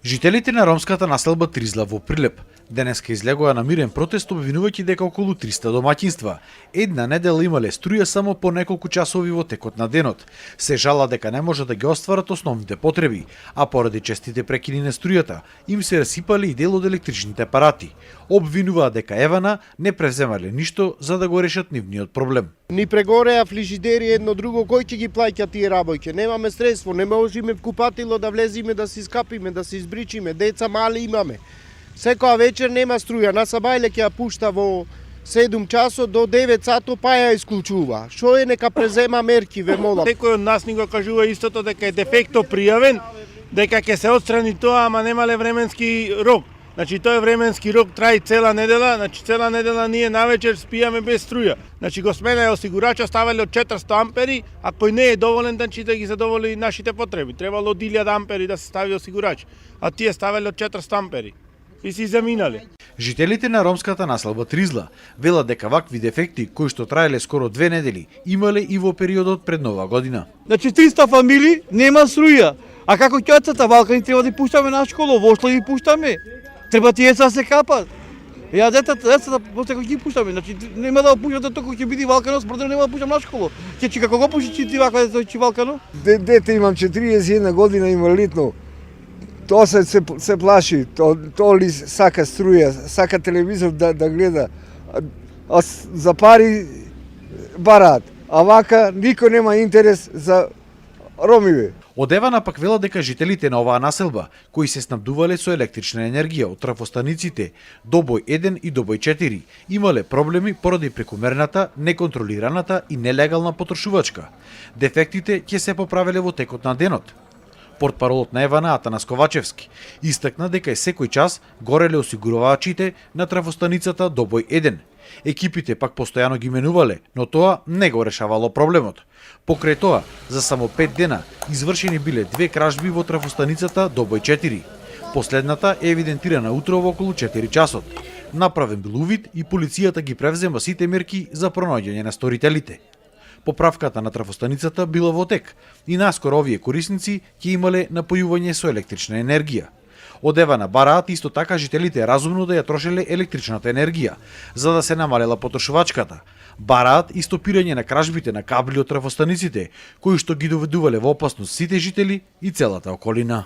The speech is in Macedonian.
Жителите на ромската населба Тризла во Прилеп денеска излегоа на мирен протест обвинувајќи дека околу 300 домаќинства една недела имале струја само по неколку часови во текот на денот. Се жала дека не може да ги остварат основните потреби, а поради честите прекини на струјата им се расипале и дел од електричните апарати. Обвинуваа дека Евана не превземале ништо за да го решат нивниот проблем. Ни прегореа фрижидери едно друго, кој ќе ги плаќа тие работи? Немаме средство, не можеме в купатило да влеземе, да се скапиме, да се избричиме, деца мали имаме. Секоја вечер нема струја, на Сабајле ќе ја пушта во 7 часот до 9 сато, па ја исклучува. Шо е, нека презема мерки, ве молам. Секој од нас ни го кажува истото дека е дефекто пријавен, дека ќе се отстрани тоа, ама немале временски рок. Значи тој временски рок траи цела недела, значи цела недела ние навечер спијаме без струја. Значи го сменаја осигурача, ставале од 400 ампери, а кој не е доволен, значи да ги задоволи нашите потреби. Требало од 1000 ампери да се стави осигурач, а тие ставале од 400 ампери. И си заминале. Жителите на ромската населба Тризла велат дека вакви дефекти кои што траеле скоро 2 недели имале и во периодот пред Нова година. Значи 300 фамилии нема струја. А како ќацата Валкани треба да пуштаме на школа, во Ошло ги пуштаме. Треба тие да се капат. Ја децата после кога ги пуштаме, значи нема да пуштате току ќе биде Валкано, според нема да пуштам на школа. Ќе како го пушти ти вака тој Валкано? Дете имам 41 година, инвалидно. Тоа се плаши, тоа ли сака струја, сака телевизор да гледа, а за пари барат, а вака никој нема интерес за ромиве. Од Евана пак велат дека жителите на оваа населба, кои се снабдувале со електрична енергија од трафостаниците Добој 1 и Добој 4, имале проблеми поради прекумерната, неконтролираната и нелегална потрошувачка. Дефектите ќе се поправеле во текот на денот. Портпаролот на Евана Атанас Ковачевски истакна дека е секој час гореле осигурувачите на трафостаницата Добој 1. Екипите пак постојано ги менувале, но тоа не го решавало проблемот. Покрај тоа, за само 5 дена извршени биле 2 кражби во трафостаницата Добој 4. Последната е евидентирана утро во околу 4 часот. Направен бил увид и полицијата ги превзема сите мерки за пронаѓање на сторителите. Поправката на трафостаницата била во тек и наскоро овие корисници ќе имале напојување со електрична енергија. Од Евана бараат исто така жителите разумно да ја трошеле електричната енергија, за да се намалела потрошувачката. Бараат и стопирање на кражбите на кабли од трафостаниците, кои што ги доведувале во опасност сите жители и целата околина.